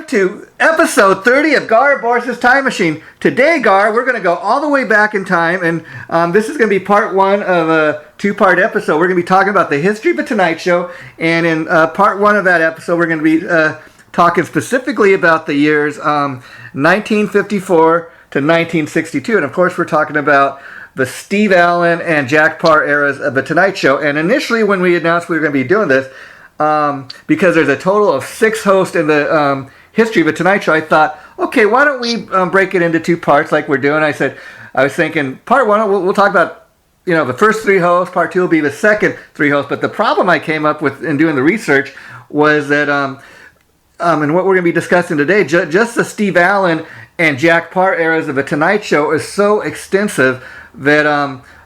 to episode 30 of Gar Borras' Time Machine. Today, Gar, we're going to go all the way back in time, and this is going to be part one of a two-part episode. We're going to be talking about the history of The Tonight Show, and in part one of that episode, we're going to be talking specifically about the years 1954 to 1962, and of course, we're talking about the Steve Allen and Jack Parr eras of The Tonight Show. And initially, when we announced we were going to be doing this, because there's a total of 6 hosts in the history of The Tonight Show, I thought, okay, why don't we break it into 2 parts like we're doing? I was thinking, part 1, we'll talk about, the first 3 hosts. Part 2 will be the second 3 hosts. But the problem I came up with in doing the research was that, and what we're going to be discussing today, just the Steve Allen and Jack Parr eras of The Tonight Show is so extensive that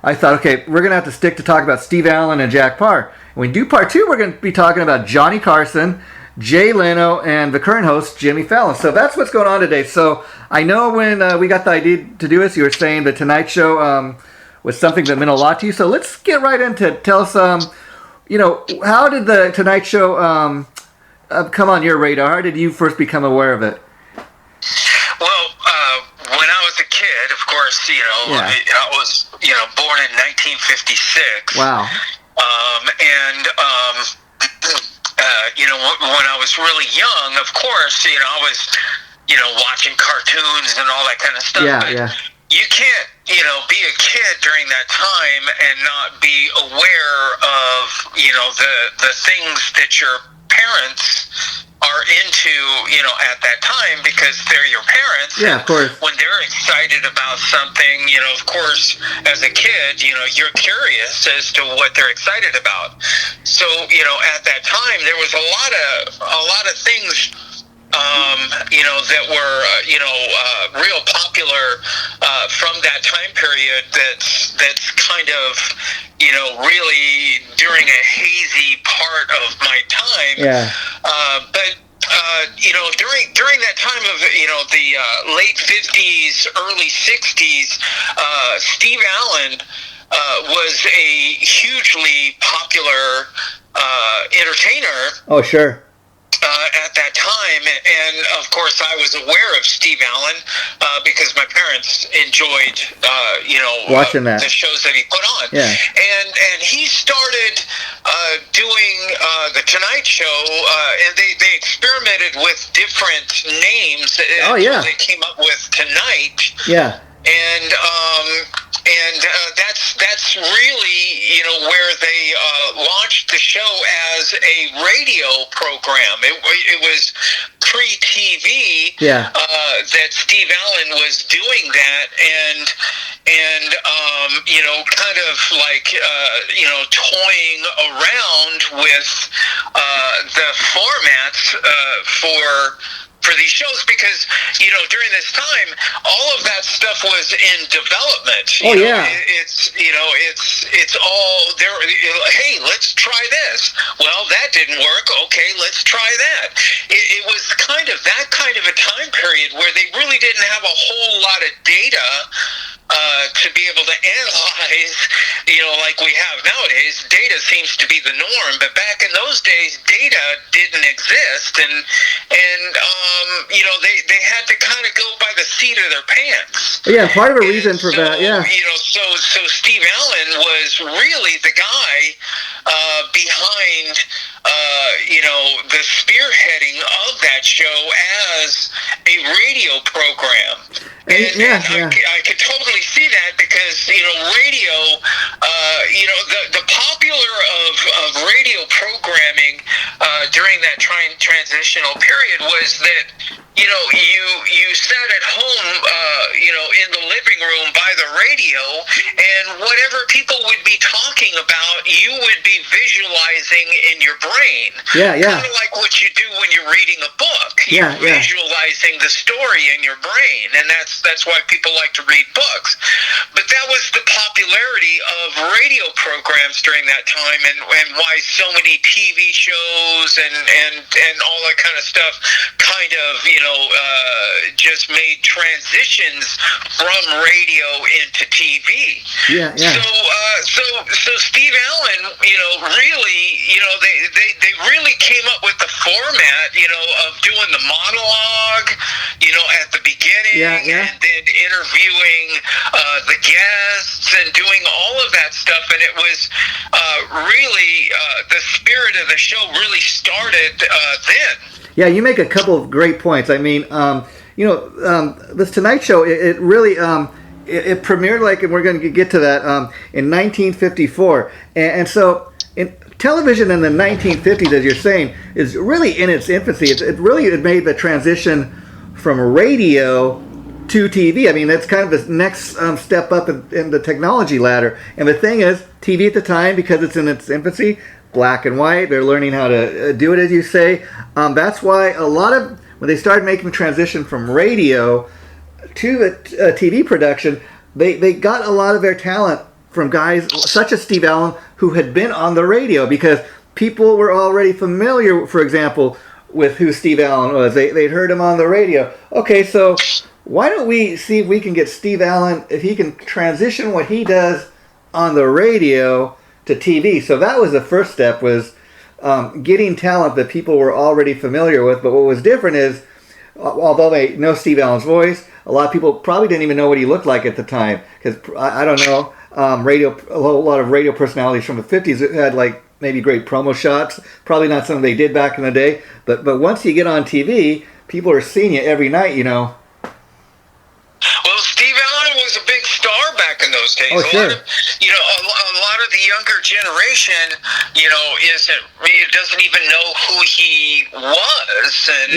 I thought, okay, we're going to have to stick to talk about Steve Allen and Jack Parr. When we do part 2, we're going to be talking about Johnny Carson, Jay Leno, and the current host, Jimmy Fallon. So that's what's going on today. So I know when we got the idea to do this, you were saying the Tonight Show was something that meant a lot to you. So let's get right into it. Tell us, how did the Tonight Show come on your radar? How did you first become aware of it? Well, when I was a kid, of course, I was, born in 1956. Wow. When I was really young, of course, I was, watching cartoons and all that kind of stuff. Yeah. You can't, be a kid during that time and not be aware of, the things that your parents are into, at that time, because they're your parents. Yeah, of course. When they're excited about something, of course, as a kid, you're curious as to what they're excited about. So, at that time, there was a lot of things, that were, real popular from that time period. That's kind of, really during a hazy part of my time. Yeah. During that time of, the late 50s, early 60s, Steve Allen was a hugely popular entertainer. Oh, sure. At that time, and of course I was aware of Steve Allen because my parents enjoyed watching that, the shows that he put on. Yeah. And he started doing the Tonight Show, and they experimented with different names. Oh, yeah. They came up with Tonight. Yeah. And that's really where they launched the show as a radio program. It was pre-TV. Yeah. That Steve Allen was doing that, and kind of like toying around with the formats for these shows, because during this time all of that stuff was in development. It's all there. Hey, let's try this. Well, that didn't work. Okay, let's try that. It was kind of that kind of a time period where they really didn't have a whole lot of data to be able to analyze, like we have nowadays. Data seems to be the norm, but back in those days, data didn't exist, and they had to kind of go by the seat of their pants. Yeah, part of a reason for that. Yeah. So Steve Allen was really the guy behind the spearheading of that show as a radio program. I could totally see that, because radio, the popular of radio programming during that transitional period was that you sat at home in the living room by the radio, and whatever people would be talking about, you would be visualizing in your brain. Yeah. Kind of like what you do when you're reading a book. You're visualizing the story in your brain, and that's why people like to read books. But that was the popularity of radio programs during that time, and why so many TV shows and all that kind of stuff kind of just made transitions from radio into TV. Yeah. So Steve Allen, really, they really came up with the format, of doing the monologue, at the beginning, and then interviewing the guests and doing all of that stuff. And it was really the spirit of the show really started then. Yeah, you make a couple of great points. I mean, this Tonight Show, it really it premiered, like, and we're going to get to that, in 1954. And so in television in the 1950s, as you're saying, is really in its infancy. It really made the transition from radio to TV. I mean, that's kind of the next step up in the technology ladder. And the thing is, TV at the time, because it's in its infancy, black and white, they're learning how to do it, as you say. That's why when they started making the transition from radio to a TV production, they got a lot of their talent from guys such as Steve Allen, who had been on the radio, because people were already familiar, for example, with who Steve Allen was. They'd heard him on the radio. Okay, so why don't we see if we can get Steve Allen, if he can transition what he does on the radio to TV. So that was the first step, was getting talent that people were already familiar with. But what was different is, although they know Steve Allen's voice, a lot of people probably didn't even know what he looked like at the time, because I don't know, a whole lot of radio personalities from the 50s had like maybe great promo shots, probably not something they did back in the day, but once you get on TV, people are seeing you every night, Well, Steve Allen was a big star back in those days. Oh, sure. A lot of the younger generation, doesn't even know who he was, and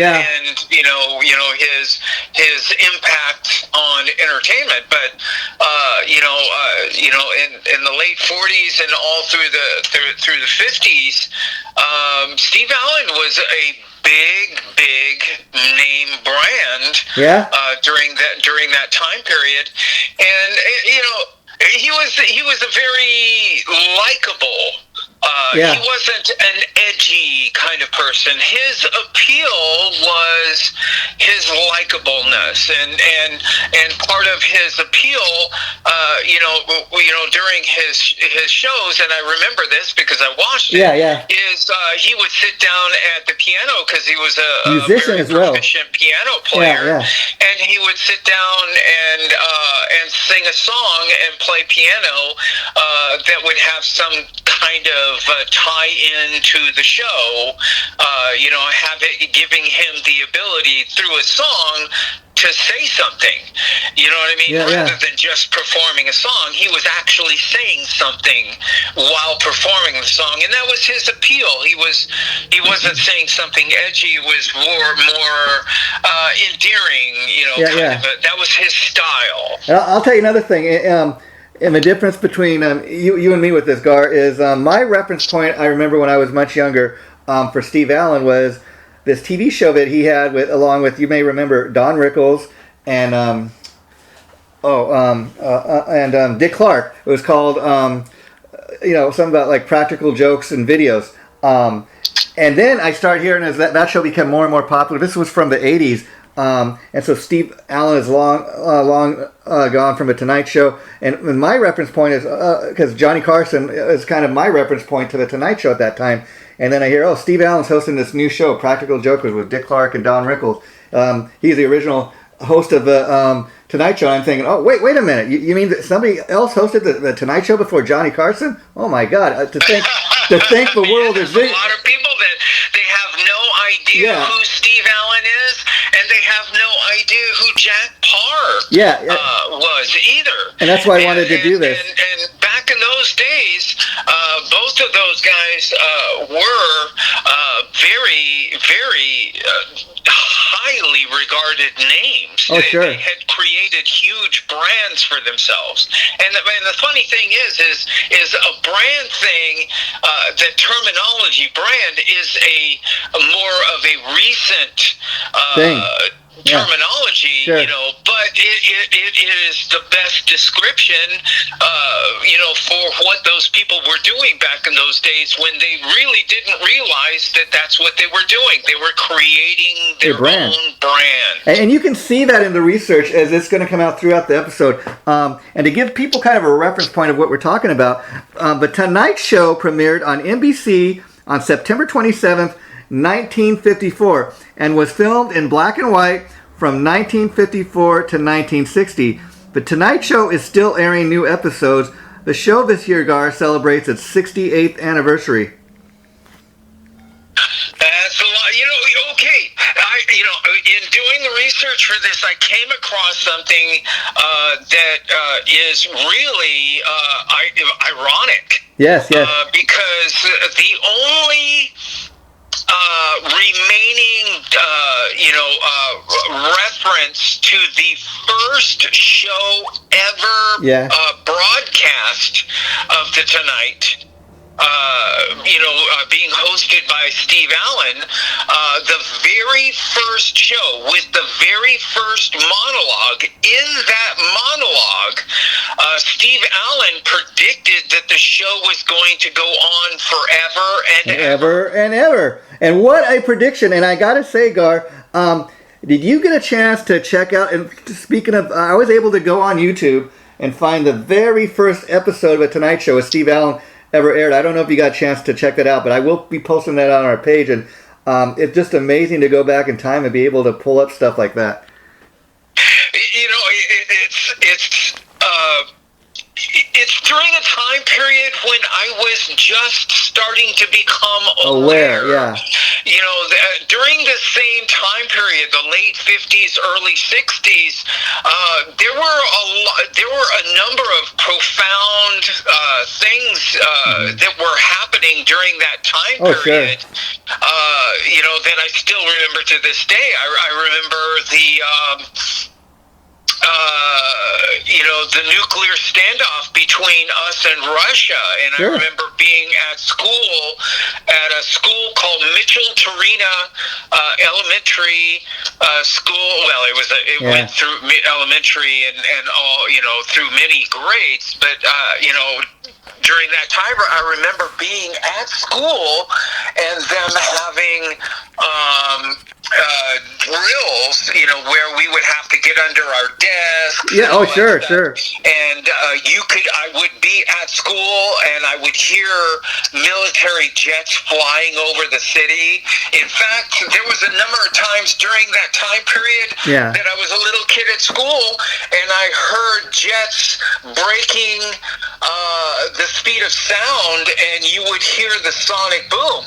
his impact on entertainment. But in the late 40s and all through the 50s, Steve Allen was a big name brand during that time period, and he was a very likable. He wasn't an edgy kind of person. His appeal was his likableness, and part of his appeal, during his shows, and I remember this because I watched it. Is he would sit down at the piano, because he was a musician very as well, proficient piano player, and he would sit down and sing a song and play piano that would have some kind of tie in to the show, giving him the ability through a song to say something, you know what I mean? Rather than just performing a song, he was actually saying something while performing the song, and that was his appeal. He wasn't saying something edgy. It was more endearing, that was his style. I'll tell you another thing. And the difference between you and me with this, Gar, is my reference point, I remember when I was much younger, for Steve Allen, was this TV show that he had along with, you may remember, Don Rickles and Dick Clark. It was called something about like practical jokes and videos. And then I started hearing as that show became more and more popular. This was from the 80s. And so Steve Allen is long gone from the Tonight Show, and my reference point is because Johnny Carson is kind of my reference point to the Tonight Show at that time. And then I hear, Steve Allen's hosting this new show, Practical Jokers, with Dick Clark and Don Rickles. He's the original host of the Tonight Show. I'm thinking, wait a minute, you mean that somebody else hosted the Tonight Show before Johnny Carson? Oh my God! To think the world is big. A lot of people that they have no idea who Steve Allen is, and they have no idea who Jack Parr was either. And that's why I wanted to do this. And back in those days, both of those guys were very, very highly regarded names. They had created huge brands for themselves. And the funny thing is a brand thing, the terminology brand is a more of a recent thing. Terminology, but it is the best description, for what those people were doing back in those days when they really didn't realize that that's what they were doing. They were creating their own brand. And you can see that in the research as it's going to come out throughout the episode. And to give people kind of a reference point of what we're talking about, the Tonight Show premiered on NBC on September 27th, 1954, and was filmed in black and white from 1954 to 1960. The Tonight Show is still airing new episodes. The show this year, Gar, celebrates its 68th anniversary. That's a lot. Okay. In doing the research for this, I came across something that is really ironic. Yes. Because the only remaining, reference to the first show ever broadcast of the Tonight, being hosted by Steve Allen, the very first show with the very first monologue. In that monologue, Steve Allen predicted that the show was going to go on forever and ever. And what a prediction! And I gotta say, Gar, did you get a chance to check out? And speaking of, I was able to go on YouTube and find the very first episode of a Tonight Show with Steve Allen ever aired. I don't know if you got a chance to check that out, but I will be posting that on our page. And it's just amazing to go back in time and be able to pull up stuff like that. It's during a time period when I was just starting to become aware. During the same time period, the late 50s, early 60s, there were a number of profound things that were happening during that time period. Sure. That I still remember to this day. I remember the nuclear standoff between us and Russia, and sure. I remember being at a school called Mitchell Tarina Elementary School. Well, it went through elementary and all, through many grades, but during that time, I remember being at school and them having drills, where we would have to get under our desks. Sure. And I would be at school and I would hear military jets flying over the city. In fact, there was a number of times during that time period that I was a little kid at school and I heard jets breaking the speed of sound, and you would hear the sonic boom.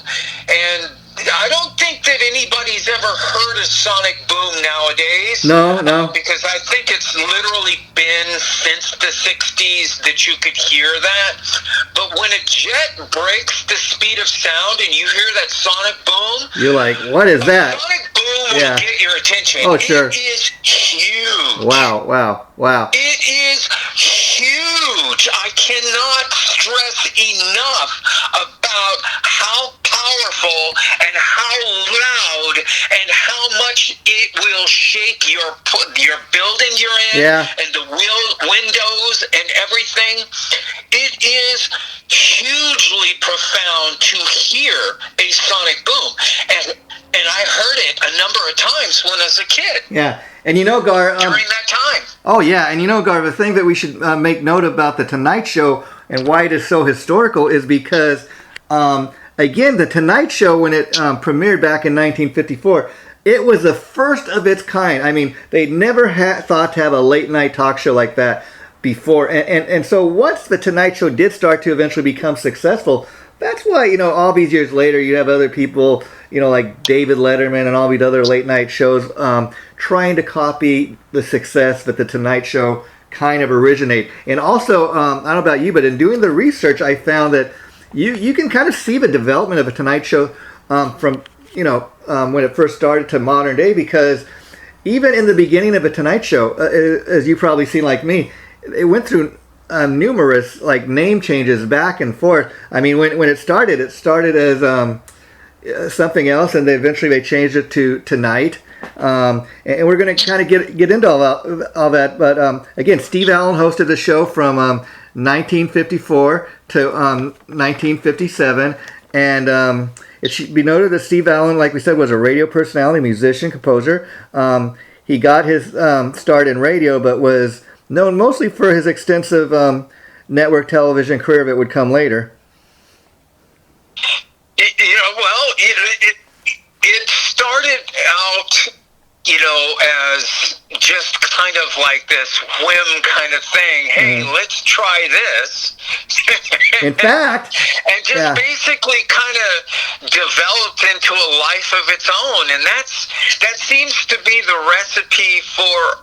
And I don't think that anybody's ever heard a sonic boom nowadays. No. Because I think it's literally been since the 60s that you could hear that. But when a jet breaks the speed of sound and you hear that sonic boom, you're like, what is that? Sonic boom will get your attention. Oh, sure. It is huge. Wow. It is huge. I cannot stress enough about how powerful and how loud and how much it will shake your building you're in and the windows and everything. It is hugely profound to hear a sonic boom. And I heard it a number of times when I was a kid. Yeah. And Gar... during that time. Oh, yeah. And Gar, the thing that we should make note about the Tonight Show and why it is so historical is because... again, the Tonight Show, when it premiered back in 1954, it was the first of its kind. I mean, they never thought to have a late-night talk show like that before. And so once the Tonight Show did start to eventually become successful, that's why, all these years later, you have other people, like David Letterman and all these other late-night shows trying to copy the success that the Tonight Show kind of originate. And also, I don't know about you, but in doing the research, I found that you can kind of see the development of a Tonight Show from when it first started to modern day, because even in the beginning of a Tonight Show, as you've probably seen like me, it went through numerous name changes back and forth. I mean, when it started as something else, and they changed it to Tonight. And we're going to kind of get into all that. But again, Steve Allen hosted the show from 1954 to 1957, and it should be noted that Steve Allen, like we said, was a radio personality, musician, composer. He got his start in radio, but was known mostly for his extensive network television career that would come later. It started out, as just kind of like this whim kind of thing. Hey, let's try this. In fact, and just basically kind of developed into a life of its own, and that seems to be the recipe for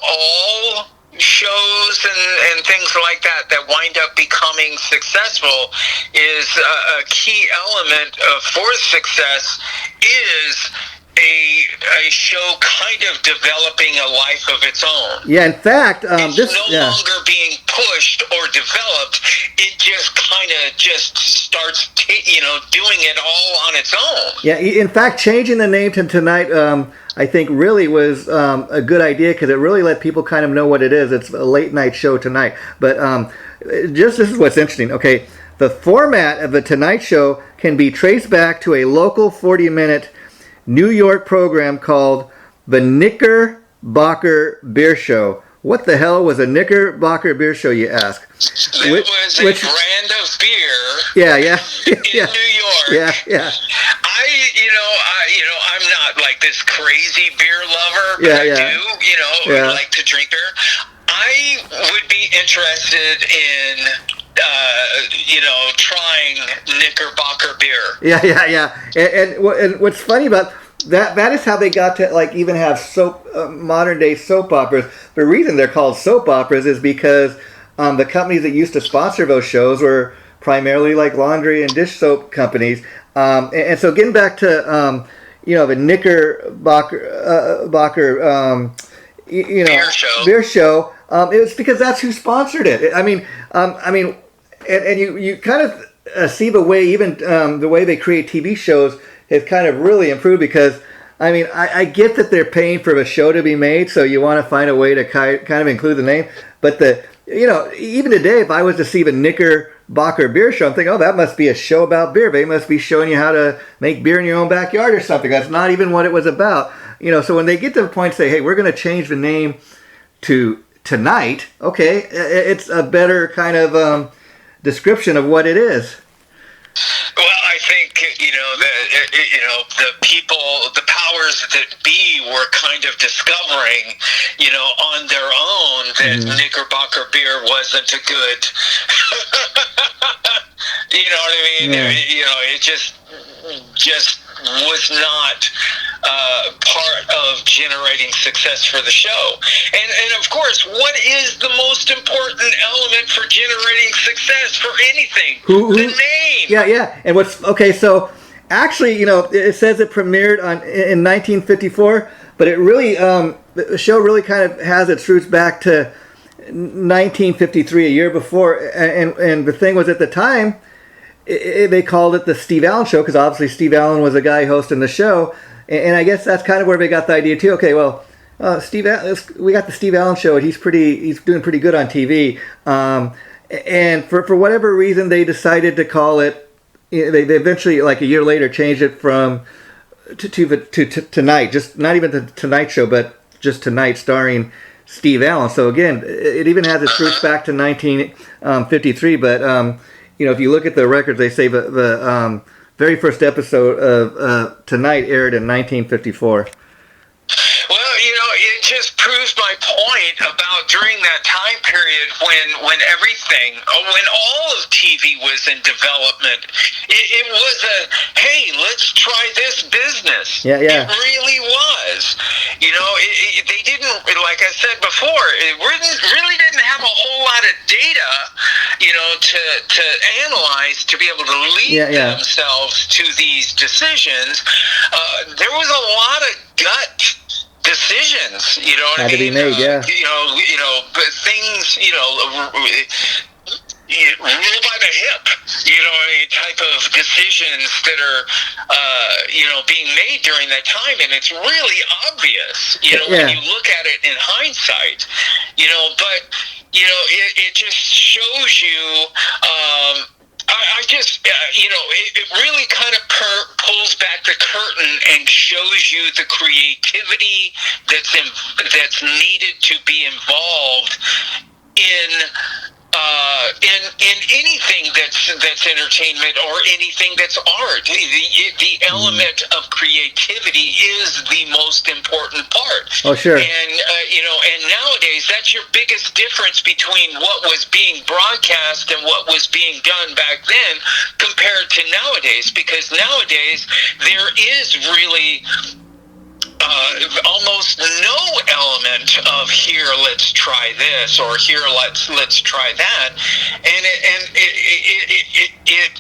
all shows and things like that wind up becoming successful. Is a key element for success is a show kind of developing a life of its own. Yeah, in fact, it's no longer being pushed or developed. It just kind of starts, doing it all on its own. Yeah, in fact, changing the name to Tonight, I think really was a good idea, because it really let people kind of know what it is. It's a late night show tonight. But this is what's interesting. Okay, the format of the Tonight Show can be traced back to a local 40-minute New York program called the Knickerbocker Beer Show. What the hell was a Knickerbocker Beer Show, you ask? It was a brand of beer. Yeah. in New York. Yeah. I'm not like this crazy beer lover, but I do, like to drink beer. I would be interested in, trying Knickerbocker beer. Yeah. And what's funny about that is how they got to even have modern day soap operas. The reason they're called soap operas is because the companies that used to sponsor those shows were primarily like laundry and dish soap companies. And so getting back to the Knickerbocker beer show, it was because that's who sponsored it. And you kind of see the way even the way they create TV shows has kind of really improved, because I get that they're paying for the show to be made, so you want to find a way to kind of include the name. But even today, if I was to see the Knickerbocker Beer Show, I'm thinking, that must be a show about beer. They must be showing you how to make beer in your own backyard or something. That's not even what it was about. So when they get to the point, say, hey, we're going to change the name to Tonight, okay, it's a better kind of description of what it is. Well, I think the people, the powers that be, were kind of discovering, on their own that Knickerbocker beer wasn't a good. You know what I mean? Yeah. It just was not part of generating success for the show. And of course, what is the most important element for generating success for anything? The name. Yeah. And so actually, it says it premiered in 1954, but it really, the show really kind of has its roots back to 1953, a year before. And the thing was, at the time, they called it the Steve Allen Show, because obviously Steve Allen was a guy hosting the show. And I guess that's kind of where they got the idea too. Okay, well, we got the Steve Allen Show, and he's doing pretty good on TV. And for whatever reason, they decided to call it. They eventually, like a year later, changed it from to Tonight, just not even the Tonight Show, but just Tonight, starring Steve Allen. So again, it even has its roots back to 1953. But if you look at the records, they say the very first episode of Tonight aired in 1954. Well, it just proves my point about during that time period when everything, when all of TV was in development, it was hey, let's try this business. Yeah. It really was. They didn't, like I said before, it really didn't have a whole lot of data, to analyze to be able to lead themselves to these decisions. There was a lot of gut decisions, what had I mean? To be made, but things, rule by the hip, type of decisions that are, being made during that time. And it's really obvious, when you look at it in hindsight, but, it just shows you, I just, it really kind of pulls back the curtain and shows you the creativity that's needed to be involved in anything that's entertainment or anything that's art. The element of creativity is the most important part. Oh, sure. And and nowadays that's your biggest difference between what was being broadcast and what was being done back then compared to nowadays, because nowadays there is really almost no element of here, let's try this, or here, let's try that, and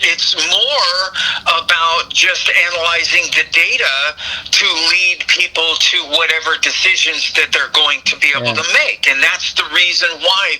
it's more about just analyzing the data to lead people to whatever decisions that they're going to be able to make, and that's the reason why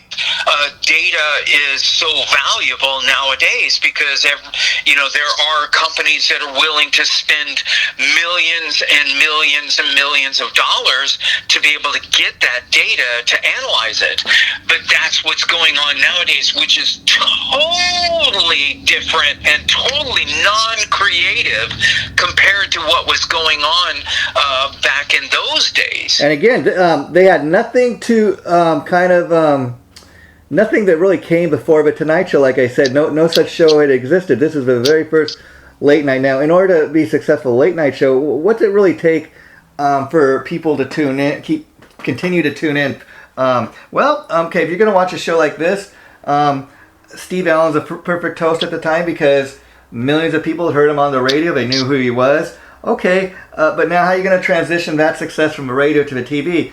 data is so valuable nowadays, because there are companies that are willing to spend millions and millions and millions of dollars to be able to get that data to analyze it. But that's what's going on nowadays, which is totally different and totally non-creative compared to what was going on back in those days. And again, they had nothing to nothing that really came before the Tonight Show. Like I said, no such show had existed. This is the very first late night. Now, in order to be successful late night show, what's it really take for people to tune in, continue to tune in? If you're going to watch a show like this, Steve Allen's a perfect host at the time because millions of people heard him on the radio. They knew who he was. Okay, but now how are you going to transition that success from the radio to the TV?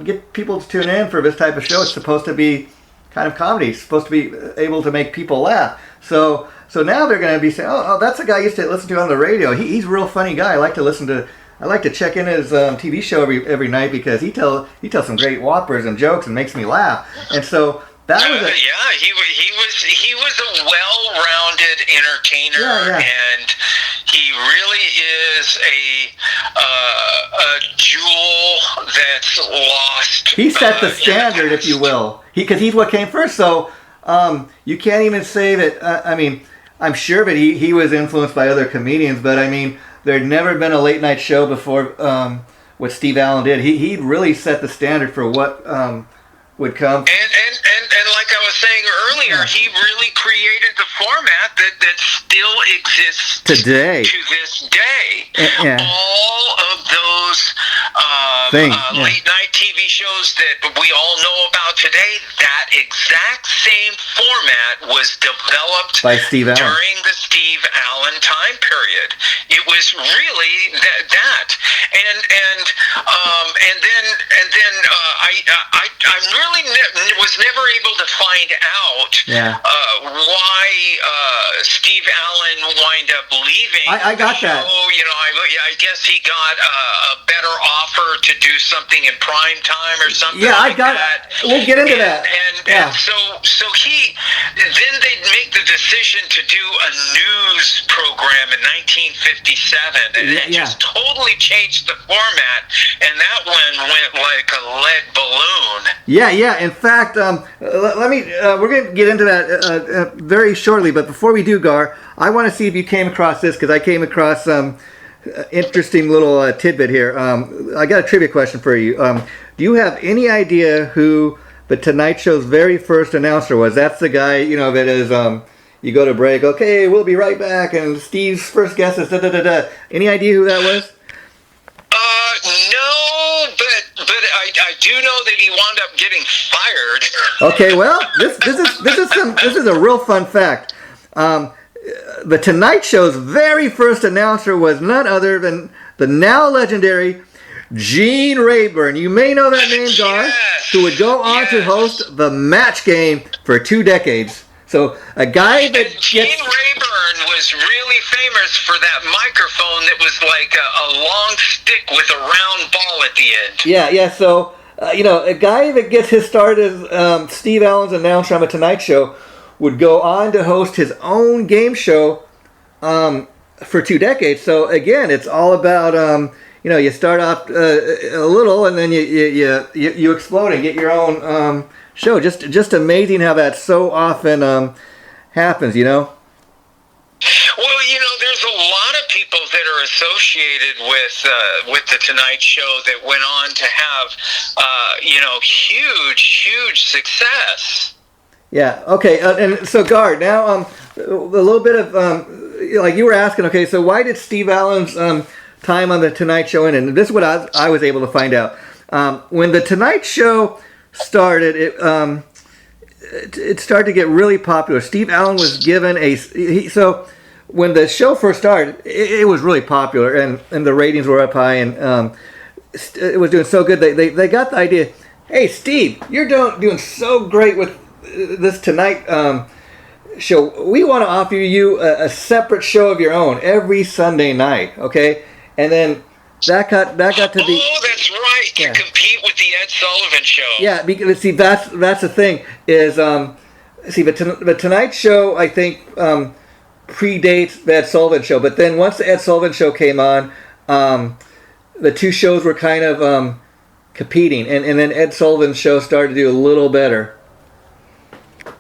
Get people to tune in for this type of show. It's supposed to be kind of comedy. It's supposed to be able to make people laugh. So now they're going to be saying, oh, that's a guy I used to listen to on the radio. He's a real funny guy. I like to check in his TV show every night because he tells some great whoppers and jokes and makes me laugh. And so that was he was a well-rounded entertainer, and he really is a jewel that's lost. He set the standard, if you will, because he's what came first. So you can't even say that. I'm sure that he was influenced by other comedians, but there had never been a late night show before what Steve Allen did. He really set the standard for what would come. And like I was saying earlier, he really created the format that still exists today. To this day. All of those late night TV shows that we all know about today, that exact same format was developed by Steve Allen during the Steve Allen time period. It was really that. And then I really was never able to find out why Steve Allen wound up leaving. I got the show. that. I guess he got a better offer to do something in prime time or something. Yeah, like that. We'll get into that. And so he then they'd make the decision to do a news program in 1957, and it just totally changed the format, and that one went like a lead balloon. Yeah. In fact, let me. We're going to get into that very shortly. But before we do, Gar, I want to see if you came across this because I came across some interesting little tidbit here. I got a trivia question for you. Do you have any idea who the Tonight Show's very first announcer was? That's the guy, that is. You go to break. Okay, we'll be right back. And Steve's first guest is da da da da. Any idea who that was? No, but I do know that he wound up getting fired. Okay, well, this is a real fun fact. The Tonight Show's very first announcer was none other than the now legendary Gene Rayburn. You may know that name, Gar, who would go on to host the Match Game for 2 decades. So a guy that Gene Rayburn was really famous for that microphone that was like a long stick with a round ball at the end. Yeah. So a guy that gets his start as Steve Allen's announcer on the Tonight Show would go on to host his own game show for 2 decades. So again, it's all about you start off a little, and then you explode and get your own show. Just amazing how that so often happens. Well, there's a lot of people that are associated with the Tonight Show that went on to have, huge success. Yeah. Okay. And so, Gar, now a little bit of like you were asking. Okay, so why did Steve Allen's time on the Tonight Show end? And this is what I was able to find out. When the Tonight Show started, it started to get really popular. Steve Allen was given so when the show first started, it was really popular, and the ratings were up high, and it was doing so good. They got the idea. Hey, Steve, you're doing so great with this Tonight show. We want to offer you a separate show of your own every Sunday night. Okay, and then that got to be. Oh, that's right. To compete with the Ed Sullivan Show. Yeah, because see, that's the thing is the Tonight Show, I think, predates the Ed Sullivan Show. But then once the Ed Sullivan Show came on, the two shows were kind of competing, and then Ed Sullivan's show started to do a little better. Well,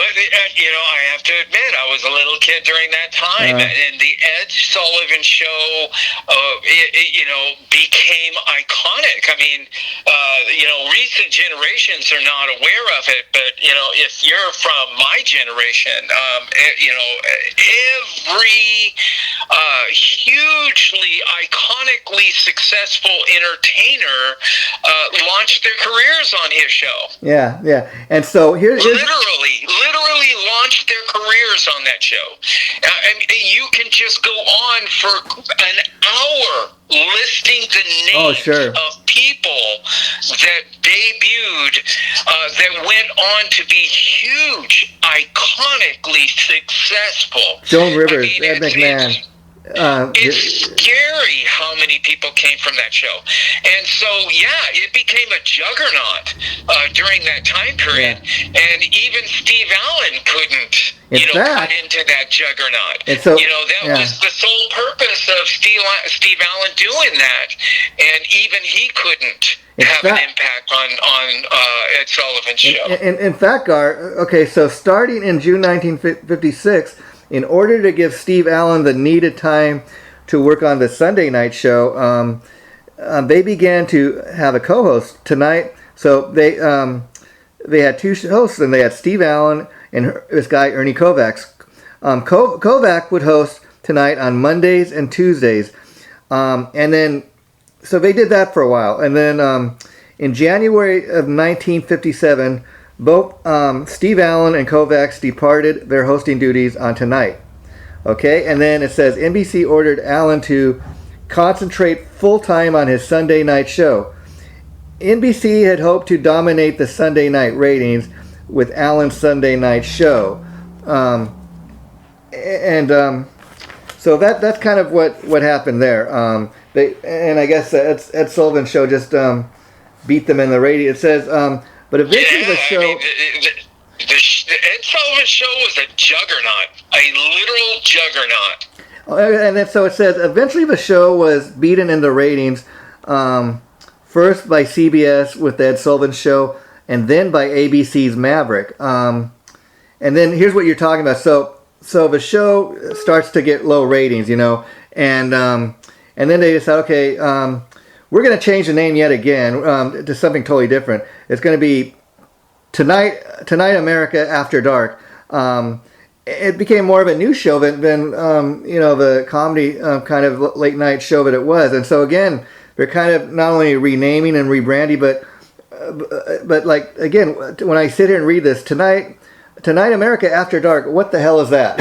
I have to admit, I was a little kid during that time, and the Ed Sullivan Show, became iconic. I mean, recent generations are not aware of it, but if you're from my generation, every hugely iconically successful entertainer launched their careers on his show. Yeah, and so here's literally launched their careers on that show. You can just go on for an hour listing the names of people that debuted, that went on to be huge, iconically successful. Joan Rivers, Ed McMahon. It's scary how many people came from that show. And so, it became a juggernaut during that time period. Yeah. And even Steve Allen couldn't, cut into that juggernaut. And so, that was the sole purpose of Steve Allen doing that. And even he couldn't have an impact on Ed Sullivan's show. In fact, Gar, okay, so starting in June 1956, in order to give Steve Allen the needed time to work on the Sunday night show, they began to have a co-host tonight. So they had two hosts, and they had Steve Allen and this guy Ernie Kovacs. Kovac would host tonight on Mondays and Tuesdays, and then so they did that for a while, and then in January of 1957. Both Steve Allen and Kovacs departed their hosting duties on Tonight. Okay, and then it says NBC ordered Allen to concentrate full-time on his Sunday night show. NBC had hoped to dominate the Sunday night ratings with Allen's Sunday night show. So that's kind of what happened there. I guess Ed Sullivan's show just beat them in the ratings. It says... But eventually the show... the Ed Sullivan Show was a juggernaut. A literal juggernaut. And then so it says, eventually the show was beaten in the ratings, first by CBS with the Ed Sullivan Show, and then by ABC's Maverick. And then here's what you're talking about. So the show starts to get low ratings, and then they decide, okay... we're going to change the name yet again to something totally different. It's going to be Tonight America After Dark. It became more of a news show than the comedy kind of late night show that it was. And so again, they're kind of not only renaming and rebranding, but like again, when I sit here and read this Tonight America After Dark, what the hell is that?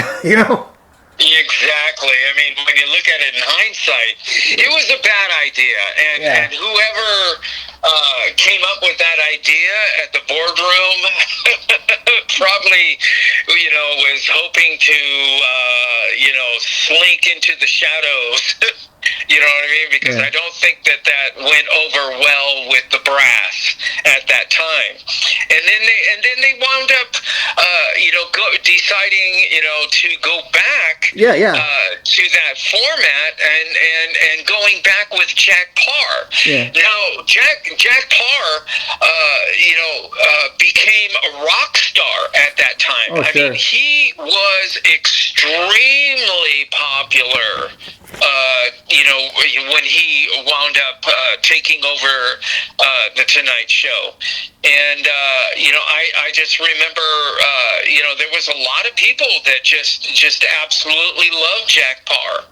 Exactly. I mean, when you look at it in hindsight, it was a bad idea, and whoever came up with that idea at the boardroom probably, was hoping to, slink into the shadows. You know what I mean? Because I don't think that went over well with the brass at that time. And then they wound up, deciding, to go back Yeah, yeah. To that format and going back with Jack Parr. Yeah. Now, Jack Parr, became a rock star at that time. Oh, sure. I mean, he was extremely popular. When he wound up taking over the Tonight Show, and I just remember, there was a lot of people that just absolutely loved Jack Parr.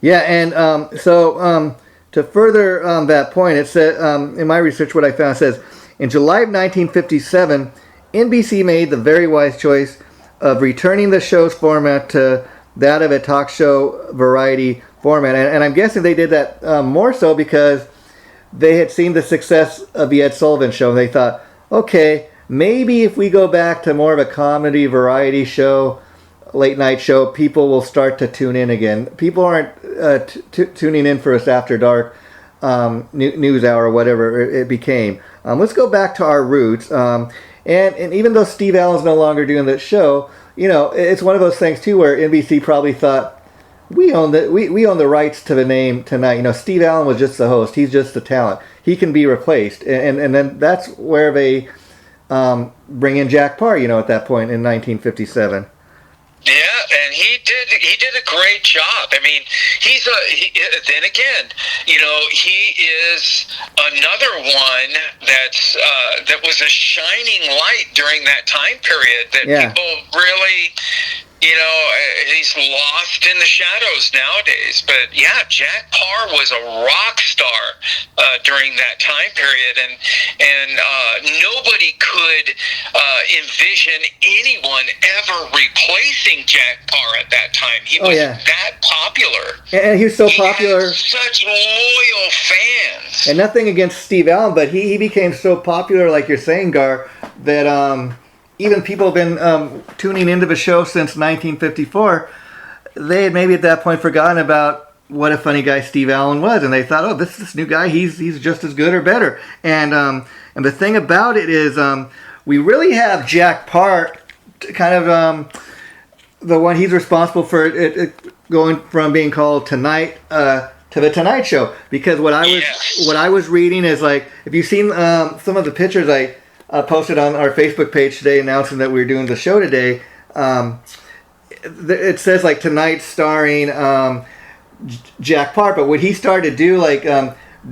Yeah, and to further that point, it said in my research, what I found says in July of 1957, NBC made the very wise choice of returning the show's format to that of a talk show variety format, and I'm guessing they did that more so because they had seen the success of the Ed Sullivan Show, and they thought, okay, maybe if we go back to more of a comedy variety show, late night show, people will start to tune in again. People aren't tuning in for us after dark news hour or whatever it became. Let's go back to our roots. And even though Steve Allen's no longer doing that show, it's one of those things too where NBC probably thought, we own the rights to the name Tonight. Steve Allen was just the host. He's just the talent. He can be replaced. And then that's where they bring in Jack Parr, at that point in 1957. Yeah, and he did a great job. I mean, then again, he is another one that was a shining light during that time period that people really, he's lost in the shadows nowadays. But yeah, Jack Parr was a rock star during that time period, and nobody could envision anyone ever replacing Jack Parr at that time. He was that popular. And he was so popular. Had such loyal fans. And nothing against Steve Allen, but he became so popular, like you're saying, Gar, that even people have been tuning into the show since 1954. They had maybe at that point forgotten about what a funny guy Steve Allen was, and they thought, oh, this new guy, he's just as good or better. And the thing about it is, we really have Jack Parr kind of the one. He's responsible for it going from being called Tonight to the Tonight Show, because what I was reading is, like, if you've seen some of the pictures I posted on our Facebook page today announcing that we were doing the show today, it says like Tonight starring Jack Parr, but what he started to do, like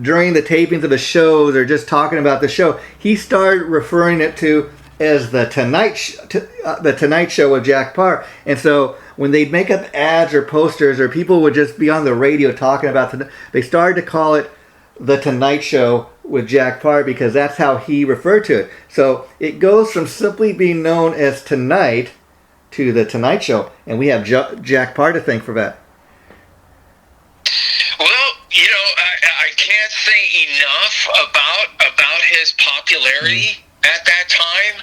during the tapings of the shows or just talking about the show, he started referring it to as the Tonight Show with Jack Parr. And so when they'd make up ads or posters, or people would just be on the radio talking about they started to call it the Tonight Show with Jack Parr, because that's how he referred to it. So it goes from simply being known as Tonight to the Tonight Show, and we have Jack Parr to thank for that. Well, I can't say enough about his popularity at that time.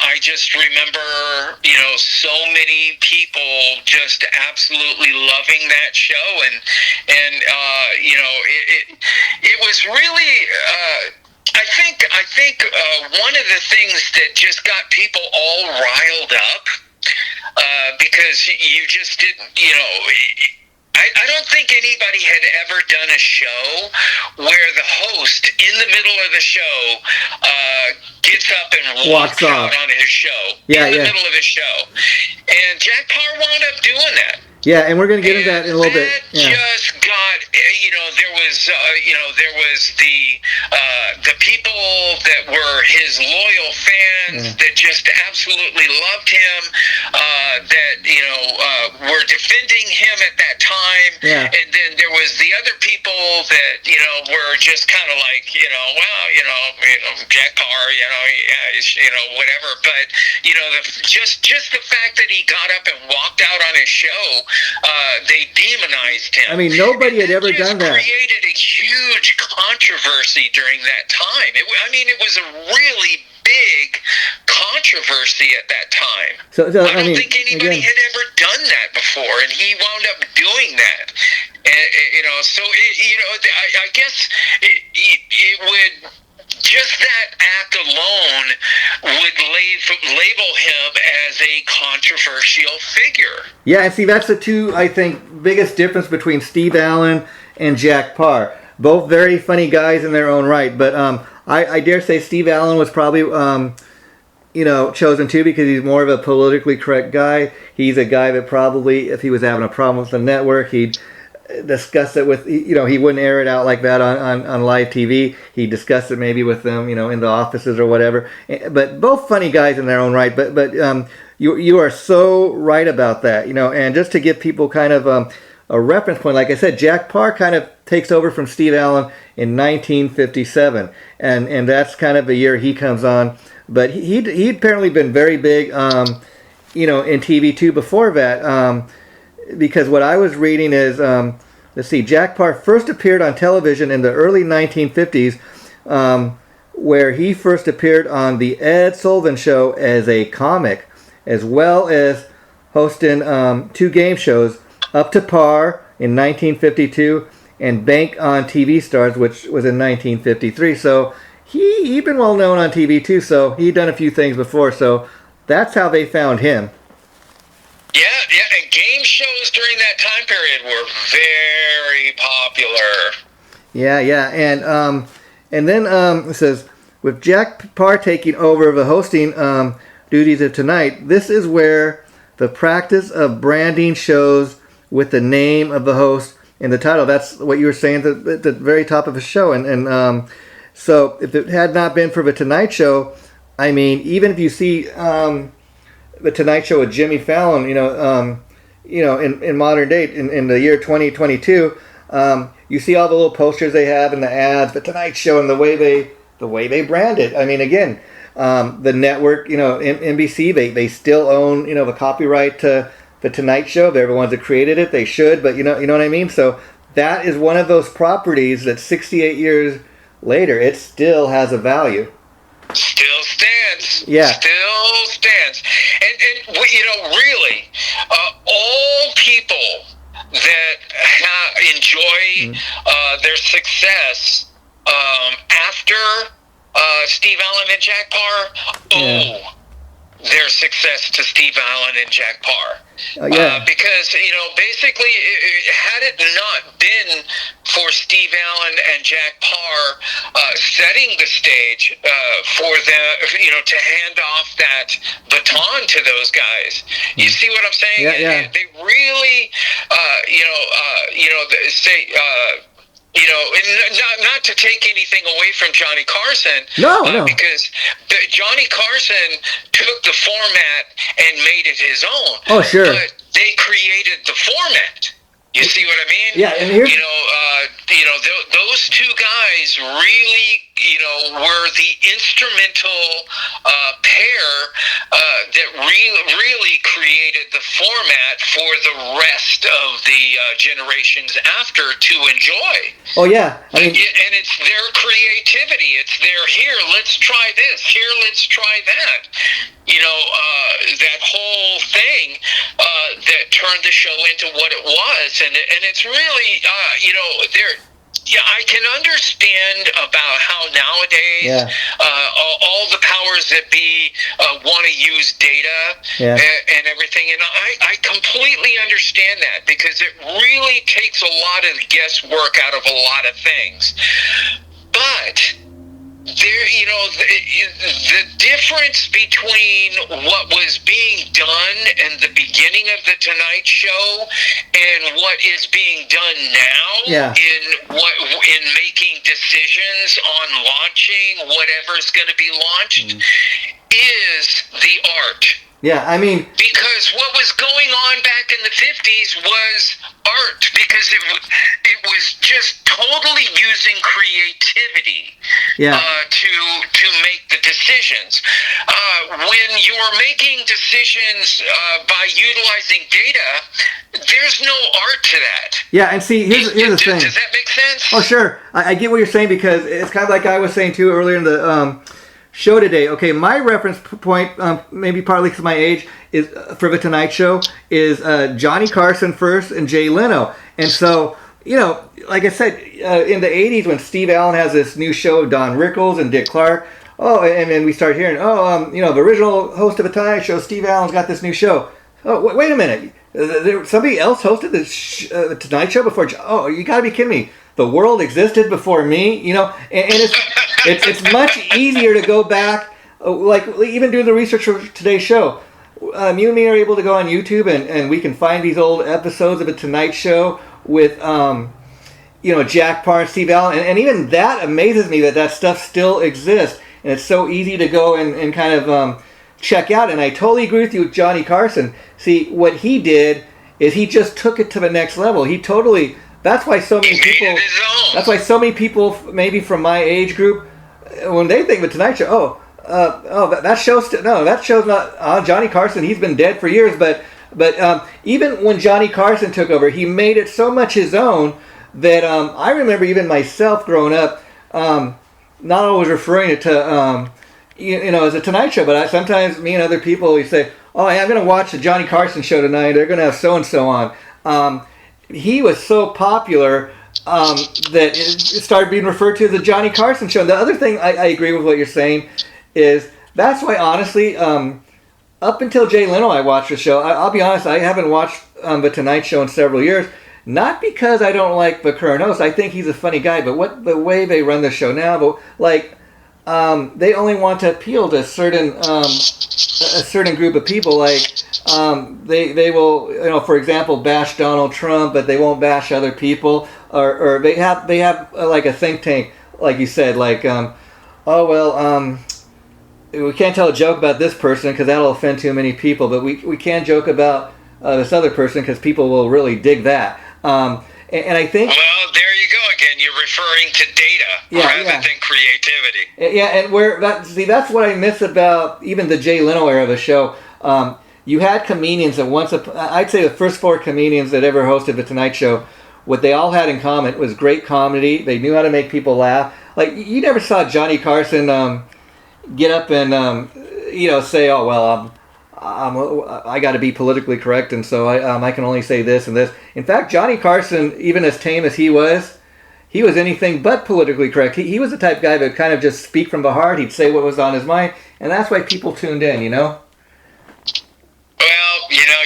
I just remember, so many people just absolutely loving that show, and it was really. I think one of the things that just got people all riled up, because you just didn't, I don't think anybody had ever done a show where the host, in the middle of the show, gets up and walks out on his show. Yeah, in the middle of his show. And Jack Parr wound up doing that. Yeah, and we're going to get into that in a little bit. Yeah. Just got, there was the people that were his loyal fans that just absolutely loved him, that were defending him at that time. Yeah. And then there was the other people that were just kind of like, Jack Parr, whatever. But just the fact that he got up and walked out on his show. They demonized him. I mean, nobody had ever done that. Created a huge controversy during that time. It was a really big controversy at that time. I don't think anybody had ever done that before, and he wound up doing that. And, I guess it would just that act alone would label him as a controversial figure. Yeah, and see, that's the two, I think, biggest difference between Steve Allen and Jack Parr. Both very funny guys in their own right, but I dare say Steve Allen was probably chosen too because he's more of a politically correct guy. He's a guy that probably, if he was having a problem with the network, he'd discuss it with, he wouldn't air it out like that on live TV. He'd discuss it maybe with them, in the offices or whatever. But both funny guys in their own right. But you are so right about that, and just to give people kind of a reference point, like I said, Jack Parr kind of takes over from Steve Allen in 1957, and that's kind of the year he comes on. But he'd apparently been very big, in TV too before that, because what I was reading is, let's see, Jack Parr first appeared on television in the early 1950s, where he first appeared on the Ed Sullivan Show as a comic, as well as hosting 2 game shows, Up to Par in 1952 and Bank on TV Stars, which was in 1953. So he'd been well known on TV too, so he'd done a few things before, so that's how they found him. Yeah, and game shows during that time period were very popular. Yeah, and then it says, with Jack Parr taking over the hosting duties of Tonight, this is where the practice of branding shows with the name of the host in the title. That's what you were saying at the very top of the show, and so if it had not been for the Tonight Show, I mean, even if you see the Tonight Show with Jimmy Fallon, in modern day, in the year 2022, you see all the little posters they have and the ads, the Tonight Show, and the way they brand it. I mean, again, the network, NBC, they still own, the copyright to the Tonight Show. They're the ones that created it. They should, but you know what I mean. So that is one of those properties that 68 years later, it still has a value. Still stands. Yeah. Still stands. And really, all people that enjoy their success after Steve Allen and Jack Parr their success to Steve Allen and Jack Parr. Because, basically, had it not been for Steve Allen and Jack Parr setting the stage for them, to hand off that baton to those guys. You see what I'm saying? Yeah. They really, say... not to take anything away from Johnny Carson. No. Because Johnny Carson took the format and made it his own. Oh, sure. But they created the format. You see what I mean? Yeah, and here's... those two guys really, were the instrumental pair that really created the format for the rest of the generations after to enjoy. Oh, yeah. I mean... And it's their creativity. It's their, here, let's try this. Here, let's try that. That whole thing that turned the show into what it was. And it's really, I can understand about how nowadays all the powers that be want to use data and everything. And I completely understand that because it really takes a lot of guesswork out of a lot of things. But... the difference between what was being done in the beginning of the Tonight Show and what is being done now in making decisions on launching whatever's going to be launched is the art. Yeah, I mean... Because what was going on back in the 50s was art, because it was just totally using creativity to make the decisions. When you're making decisions by utilizing data, there's no art to that. Yeah, and see, here's the thing. Does that make sense? Oh, sure. I get what you're saying, because it's kind of like I was saying, too, earlier in the... show today. Okay, my reference point, maybe partly because of my age, is for the Tonight Show is Johnny Carson first and Jay Leno, and so like I said, in the 80s when Steve Allen has this new show, Don Rickles and Dick Clark, and then we start hearing, the original host of a Tonight Show, Steve Allen's got this new show. Oh, wait a minute. Somebody else hosted the Tonight Show before? Oh, you got to be kidding me. The world existed before me, and it's much easier to go back, like even doing the research for today's show. You and me are able to go on YouTube and we can find these old episodes of the Tonight Show with, Jack Parr and Steve Allen. And even that amazes me that stuff still exists. And it's so easy to go and kind of check out. And I totally agree with you with Johnny Carson. See, what he did is he just took it to the next level. That's why so many people, maybe from my age group, when they think of a Tonight Show, that show's not Johnny Carson. He's been dead for years, but even when Johnny Carson took over, he made it so much his own that I remember even myself growing up, not always referring it to as a Tonight Show, but sometimes me and other people we say, "Oh, yeah, I'm going to watch the Johnny Carson show tonight. They're going to have so and so on." He was so popular that it started being referred to as the Johnny Carson show. And the other thing I agree with what you're saying is that's why, honestly, up until Jay Leno, I watched the show. I'll be honest, I haven't watched the Tonight Show in several years. Not because I don't like the current host. I think he's a funny guy. But the way they run the show now, they only want to appeal to a certain group of people. They will, for example, bash Donald Trump, but they won't bash other people. Or they have like a think tank, like you said, we can't tell a joke about this person because that'll offend too many people, but we can joke about this other person because people will really dig that. And I think... Well, there you go again. You're referring to data rather than creativity. Yeah, and that's what I miss about even the Jay Leno era of the show. You had comedians that I'd say the first 4 comedians that ever hosted the Tonight Show, what they all had in common was great comedy. They knew how to make people laugh. Like, you never saw Johnny Carson get up and say, "Oh well, I got to be politically correct, and so I can only say this and this." In fact, Johnny Carson, even as tame as he was anything but politically correct. He was the type of guy that would kind of just speak from the heart. He'd say what was on his mind, and that's why people tuned in. Well,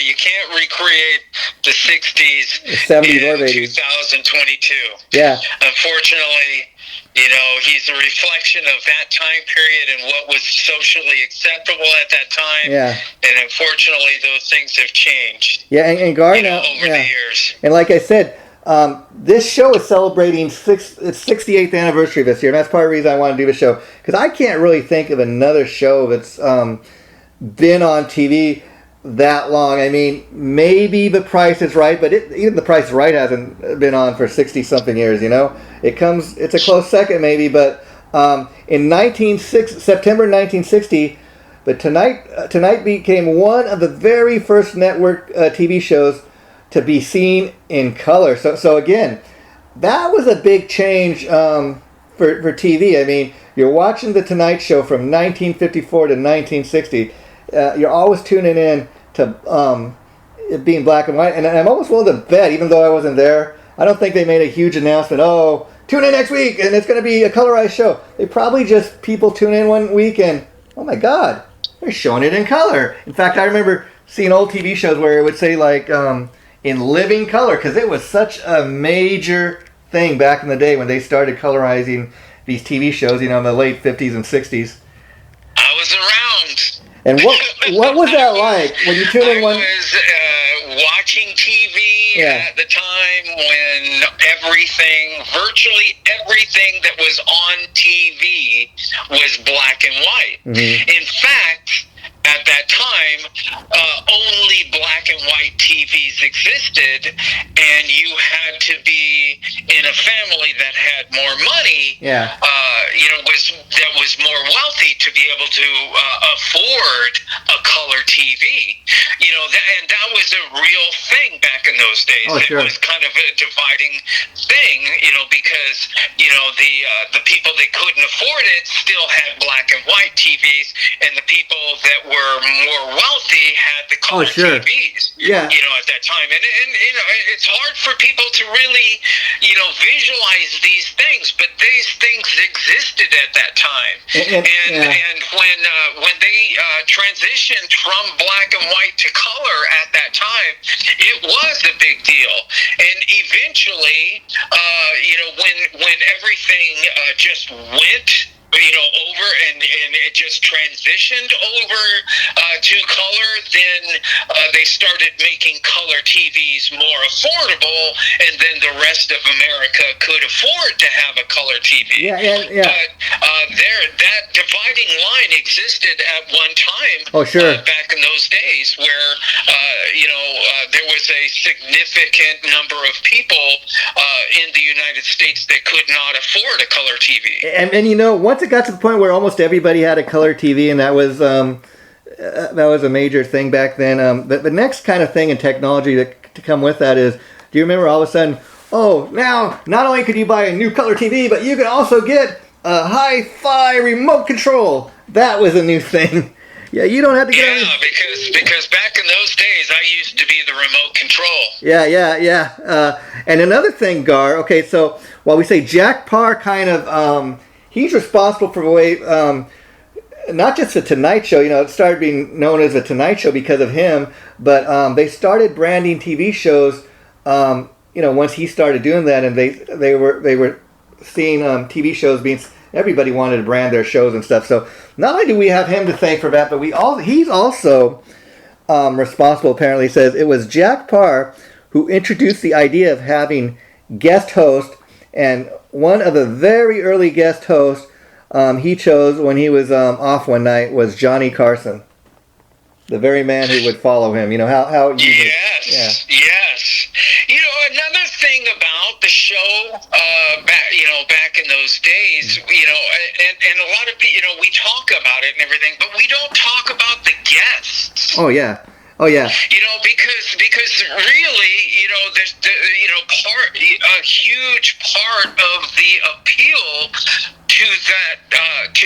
you can't recreate the 60s, 70s, or 80s. 2022. Yeah. Unfortunately, he's a reflection of that time period and what was socially acceptable at that time. Yeah. And unfortunately, those things have changed. Yeah, and Gar now, over the years. And like I said, this show is celebrating its 68th anniversary this year, and that's part of the reason I want to do the show, because I can't really think of another show that's been on TV that long. I mean, maybe The Price is Right, but even The Price is Right hasn't been on for 60-something years, It's a close second maybe, but in September 1960, the Tonight became one of the very first network TV shows to be seen in color. So again, that was a big change for TV. I mean, you're watching The Tonight Show from 1954 to 1960. You're always tuning in to it being black and white. And I'm almost willing to bet, even though I wasn't there, I don't think they made a huge announcement, tune in next week and it's going to be a colorized show. They probably just, people tune in one week and, oh my God, they're showing it in color. In fact, I remember seeing old TV shows where it would say in living color, because it was such a major thing back in the day when they started colorizing these TV shows, in the late 50s and 60s. I was around. And what was that like when you tuned in one? I was watching TV at the time when virtually everything that was on TV was black and white. Mm-hmm. In fact, at that time, only black and white TVs existed, and you had to be in a family that had more money, that was more wealthy to be able to afford a color TV. And that was a real thing back in those days. Oh, sure. It was kind of a dividing thing, because the people that couldn't afford it still had black and white TVs, and the people that were more wealthy had the color sure. TVs. Yeah. At that time, and it's hard for people to really visualize these things, but these things existed at that time. And when they transitioned from black and white to color at that time, it was a big deal. And eventually, when everything just went over and it just transitioned over to color, then they started making color TVs more affordable, and then the rest of America could afford to have a color TV. But that dividing line existed at one time. Oh, sure. Back in those days, where there was a significant number of people in the United States that could not afford a color TV. And once it got to the point where almost everybody had a color TV, and that was a major thing back then. The next kind of thing in technology to come with that is, do you remember all of a sudden, now not only could you buy a new color TV, but you could also get a hi-fi remote control. That was a new thing. Yeah, you don't have to get... Yeah, because back in those days, I used to be the remote control. Yeah. And another thing, Gar, okay, so while we say Jack Parr kind of... he's responsible for the way, not just the Tonight Show, it started being known as the Tonight Show because of him, but they started branding TV shows, once he started doing that, and they were seeing TV shows being, everybody wanted to brand their shows and stuff. So not only do we have him to thank for that, but he's also responsible, apparently. Says it was Jack Parr who introduced the idea of having guest hosts. And one of the very early guest hosts he chose when he was off one night was Johnny Carson, the very man who would follow him. Yes. Another thing about the show back in those days, and a lot of people, we talk about it and everything, but we don't talk about the guests. Oh yeah. Because really, there's a huge part of the appeal to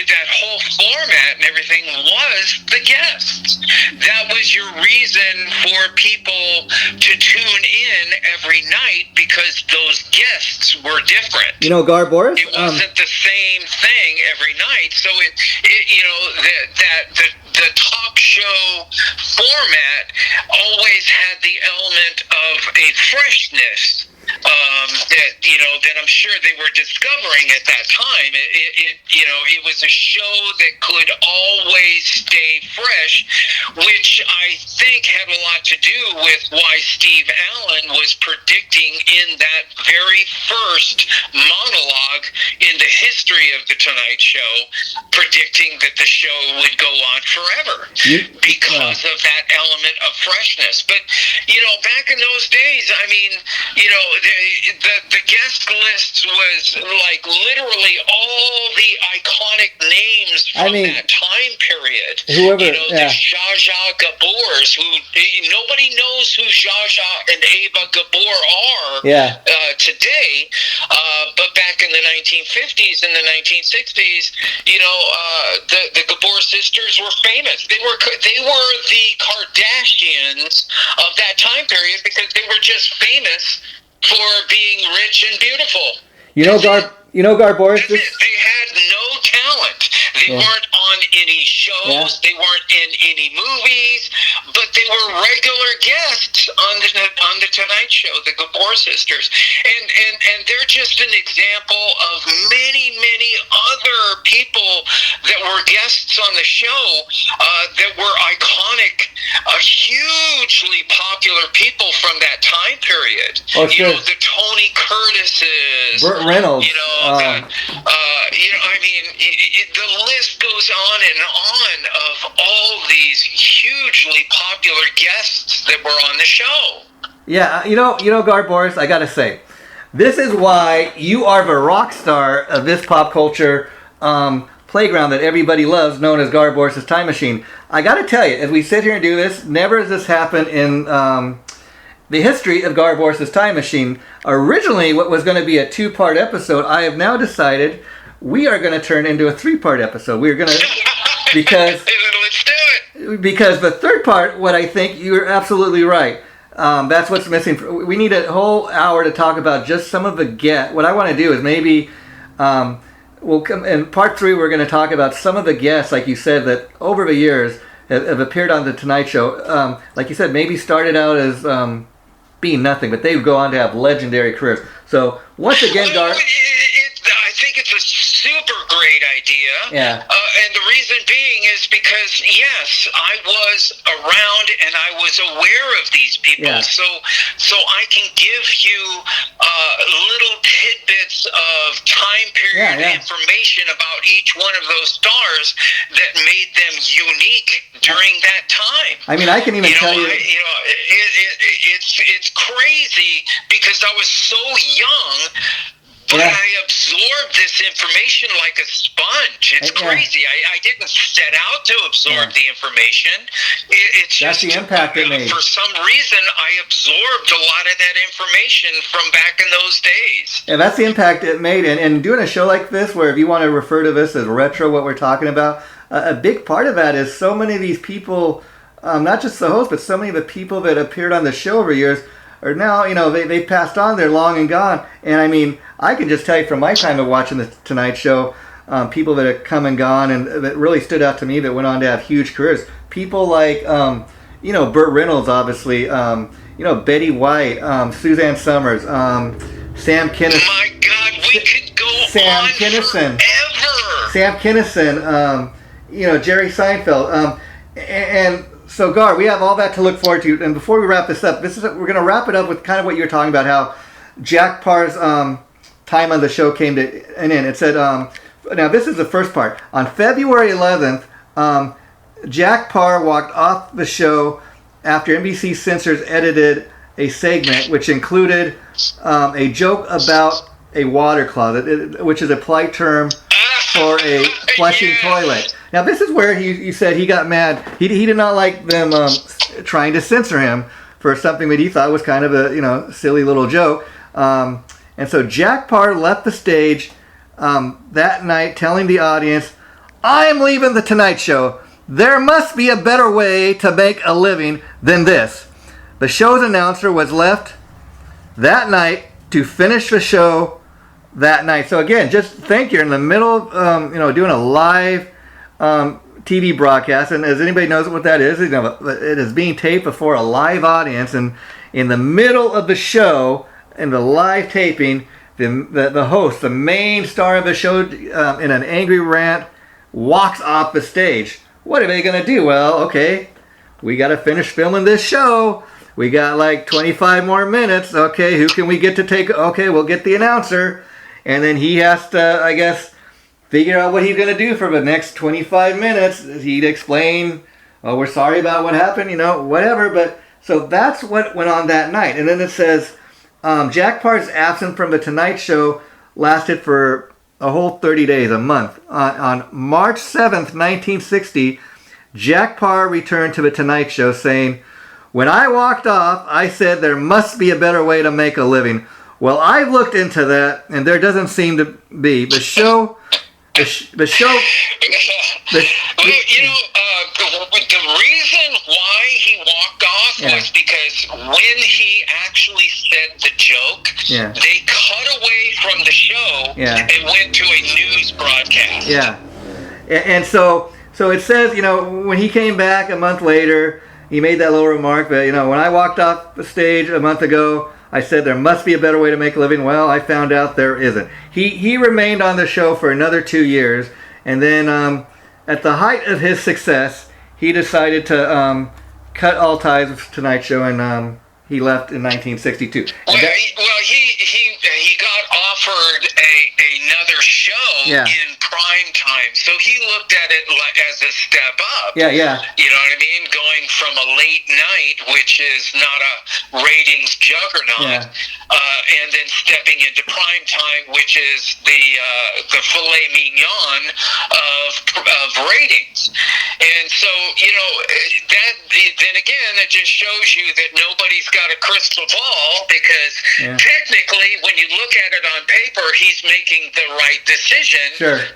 that whole format and everything was the guests. That was your reason for people to tune in every night, because those guests were different. Gar Borras? It wasn't the same thing every night. So the talk show format always had the element of a freshness that I'm sure they were discovering at that time. It was a show that could always stay fresh, which I think had a lot to do with why Steve Allen was predicting in that very first monologue in the history of The Tonight Show, predicting that the show would go on forever because of that element of freshness. But, back in those days, the guest list was like literally all the iconic names from that time period. The Zsa Zsa Gabors, who nobody knows who Zsa Zsa and Ava Gabor are today, but back in the 1950s and the 1960s, the Gabor sisters were famous. They were the Kardashians of that time period because they were just famous for being rich and beautiful. Gar Borras. They had no talent. They weren't on any shows. They weren't in any movies, but they were regular guests on the Tonight Show, the Gabor sisters, and they're just an example of many other people that were guests on the show that were iconic, hugely popular people from that time period. The Tony Curtises, Burt Reynolds. The list goes on and on of all these hugely popular guests that were on the show. Yeah, Gar Borras, I gotta say, this is why you are the rock star of this pop culture playground that everybody loves, known as Gar Borras' Time Machine. I gotta tell you, as we sit here and do this, never has this happened in the history of Gar Borras' Time Machine. Originally, what was going to be a 2-part episode, I have now decided we are going to turn into a 3-part episode. We're going to, because let's because the third part, what I think, you're absolutely right. That's what's missing. We need a whole hour to talk about just some of the guests. What I want to do is maybe we'll come in part 3. We're going to talk about some of the guests, like you said, that over the years have appeared on the Tonight Show. Like you said, maybe started out as being nothing, but they go on to have legendary careers. So once again, Gar. I think it's a super great idea. Yeah. And the reason being is because, yes, I was around and I was aware of these people. Yeah. So I can give you little tidbits of time period information about each one of those stars that made them unique during that time. I mean, I can even tell you. It's crazy because I was so young. But I absorbed this information like a sponge. It's crazy. I didn't set out to absorb the information. It's That's just the impact it made. For some reason, I absorbed a lot of that information from back in those days. Yeah, that's the impact it made. And doing a show like this, where if you want to refer to this as retro, what we're talking about, a big part of that is so many of these people, not just the hosts, but so many of the people that appeared on the show over years are now, they passed on, they're long and gone. And I mean, I can just tell you from my time of watching the Tonight Show, people that have come and gone and that really stood out to me that went on to have huge careers. People like, Burt Reynolds, obviously, Betty White, Suzanne Summers, Sam Kinison. My God, we could go Sam on Kinison. forever. Sam Kinison, Jerry Seinfeld. And so, Gar, we have all that to look forward to. And before we wrap this up, we're going to wrap it up with kind of what you were talking about, how Jack Parr's time on the show came to an end. It said, now this is the first part. On February 11th, Jack Parr walked off the show after NBC censors edited a segment which included a joke about a water closet, which is a polite term for a flushing toilet. Now this is where you said he got mad. He did not like them trying to censor him for something that he thought was kind of a silly little joke. And so Jack Parr left the stage that night telling the audience, "I'm leaving the Tonight Show. There must be a better way to make a living than this." The show's announcer was left that night to finish the show that night. So again, just think you're in the middle of doing a live TV broadcast, and as anybody knows what that is, it is being taped before a live audience, and in the middle of the show, in the live taping, the host, the main star of the show, in an angry rant, walks off the stage. What are they going to do? Well, okay, we got to finish filming this show. We got like 25 more minutes. Okay, who can we get to take? Okay, we'll get the announcer. And then he has to, I guess, figure out what he's going to do for the next 25 minutes. He'd explain, "Oh, we're sorry about what happened," whatever. But so that's what went on that night. And then it says, Jack Parr's absence from the Tonight Show lasted for a whole 30 days, a month. On March 7th, 1960, Jack Parr returned to the Tonight Show saying, "When I walked off, I said there must be a better way to make a living. Well, I've looked into that, and there doesn't seem to be. The show." The reason why he walked off was because when he actually said the joke, they cut away from the show and went to a news broadcast. Yeah. And so it says, when he came back a month later, he made that little remark that, when I walked off the stage a month ago, I said there must be a better way to make a living. Well, I found out there isn't. He remained on the show for another 2 years, and then at the height of his success, he decided to cut all ties with Tonight Show, and he left in 1962. He got offered another show in prime time, so he looked at it as a step up. Yeah. You know what I mean? Going from a late night, which is not a ratings juggernaut, and then stepping into prime time, which is the filet mignon of ratings. And so, that then again, it just shows you that nobody's got a crystal ball, because technically, when you look at it on paper, he's making the right decision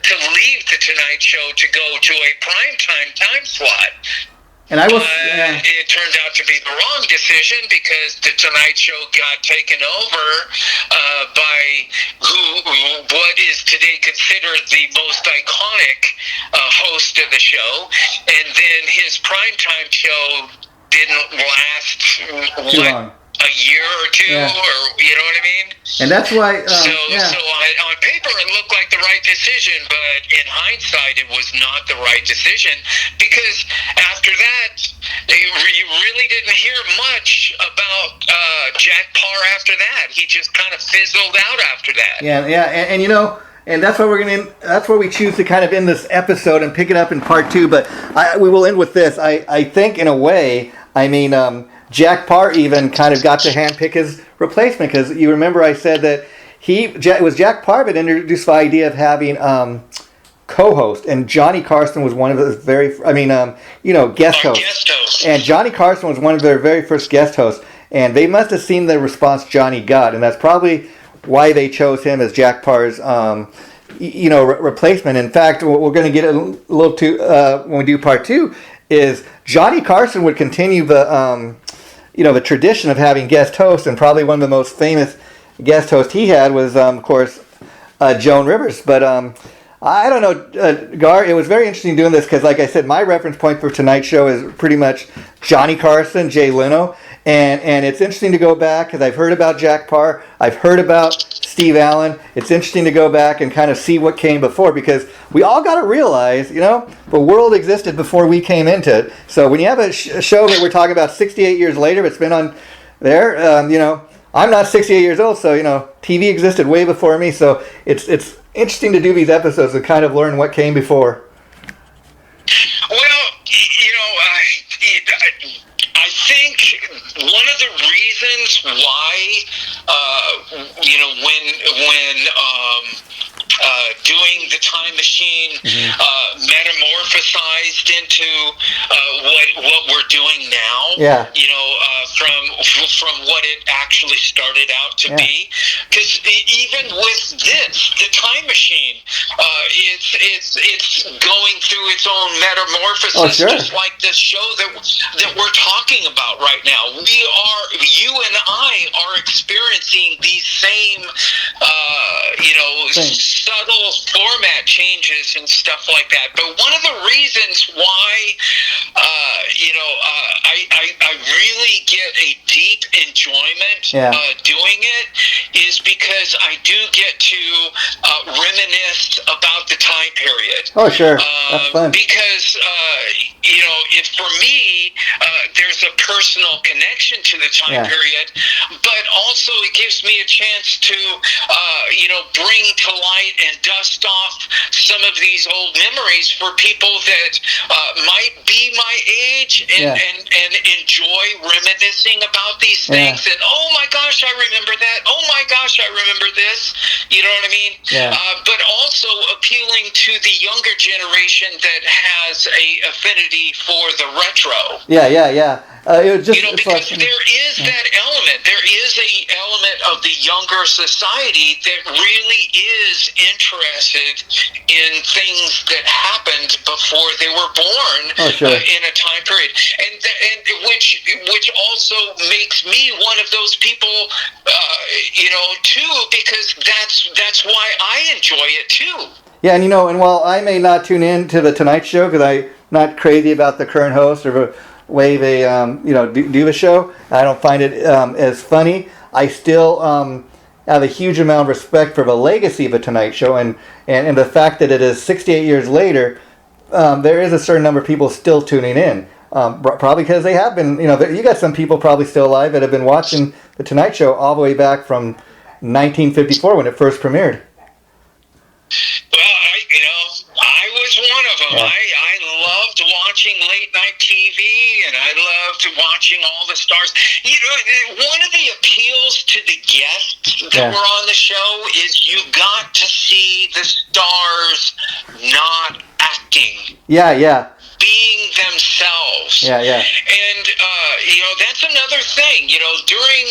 to leave the Tonight Show to go to a primetime time slot. And I will. It turned out to be the wrong decision because the Tonight Show got taken over by what is today considered the most iconic host of the show, and then his primetime show didn't last Too long. a year or two, or you know what I mean? And that's why. So on paper it looked like the right decision, but in hindsight it was not the right decision because after that you really didn't hear much about Jack Parr after that. He just kind of fizzled out after that. And you know. And that's why that's where we choose to kind of end this episode and pick it up in part 2. But we will end with this. I think in a way, I mean, Jack Parr even kind of got to handpick his replacement because you remember I said that it was Jack Parr that introduced the idea of having co-host, and Johnny Carson was one of the guest hosts. Guest host. And Johnny Carson was one of their very first guest hosts, and they must have seen the response Johnny got, and that's probably why they chose him as Jack Parr's, replacement. In fact, what we're going to get a little to when we do part 2 is Johnny Carson would continue the, the tradition of having guest hosts, and probably one of the most famous guest hosts he had was, of course, Joan Rivers. But I don't know, Gar, it was very interesting doing this because, like I said, my reference point for tonight's show is pretty much Johnny Carson, Jay Leno. And it's interesting to go back because I've heard about Jack Parr. I've heard about Steve Allen. It's interesting to go back and kind of see what came before because we all got to realize, the world existed before we came into it. So when you have a show that we're talking about 68 years later, it's been on there, I'm not 68 years old, so, TV existed way before me. So it's interesting to do these episodes and kind of learn what came before. Well, I think one of the reasons why, when doing the time machine metamorphosized into what we're doing now, from what it actually started out to be, because even with this, the time machine, it's going through its own metamorphosis, just like this show that we're talking about right now. You and I are experiencing these same, subtle format changes and stuff like that. But one of the reasons why, I really get a deep enjoyment doing it is because I do get to reminisce about the time period. Oh, sure. That's fun. Because, if for me, there's a personal connection to the time period, but also it gives me a chance to, bring to light and dust off some of these old memories for people that might be my age and enjoy reminiscing about these things. And, oh my gosh, I remember that. Oh my gosh, I remember this. You know what I mean? But also appealing to the younger generation that has a affinity for the retro. It was just, because there is that element. There is a element of the younger society that really is interested in things that happened before they were born in a time period, and which also makes me one of those people, too, because that's why I enjoy it too. Yeah, and while I may not tune in to the Tonight Show because I'm not crazy about the current host or way they do the show, I don't find it as funny. I still have a huge amount of respect for the legacy of the Tonight Show and the fact that it is 68 years later. There is a certain number of people still tuning in, probably because they have been. You got some people probably still alive that have been watching the Tonight Show all the way back from 1954 when it first premiered. Well, I was one of them. I loved watching late night TV, and I loved watching all the stars. One of the appeals to the guests that were on the show is you got to see the stars not acting. being themselves. Yeah. And that's another thing. During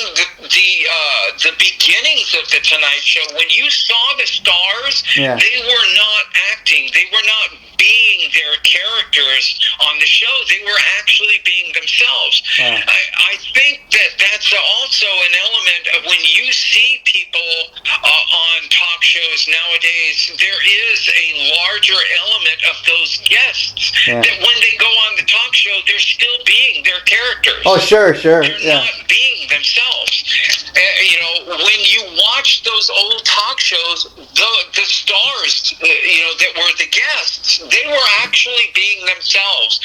the beginnings of the Tonight Show, when you saw the stars, they were not acting. They were not being their characters on the show. They were actually being themselves. I think that's also an element of when you see people on talk shows nowadays, there is a larger element of those guests that when they go on the talk show, they're still being their characters. Oh, sure. They're not being themselves. When you watch those old talk shows, the stars, that were the guests, they were actually being themselves,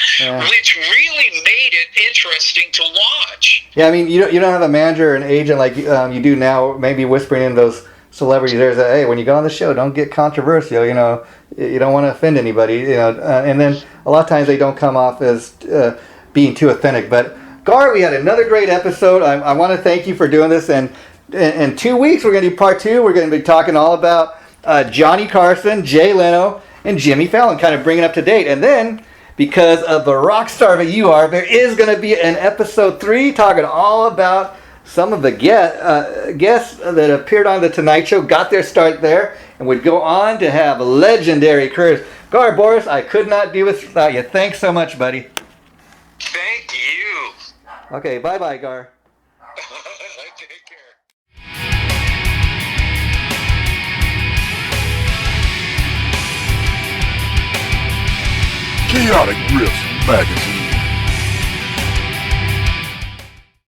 which really made it interesting to watch. Yeah, I mean, you don't have a manager or an agent like you do now, maybe whispering in those celebrities there that, hey, when you go on the show, don't get controversial, you don't want to offend anybody, and then a lot of times they don't come off as being too authentic. But Gar, we had another great episode. I want to thank you for doing this, and in 2 weeks we're going to do part 2. We're going to be talking all about Johnny Carson, Jay Leno, and Jimmy Fallon, kind of bringing up to date. And then, because of the rock star that you are, there is going to be an episode 3 talking all about some of the guests that appeared on The Tonight Show, got their start there, and would go on to have legendary careers. Gar Borras, I could not do this without you. Thanks so much, buddy. Thank you. Okay, bye-bye, Gar. Take care. Chaotic Riffs Magazine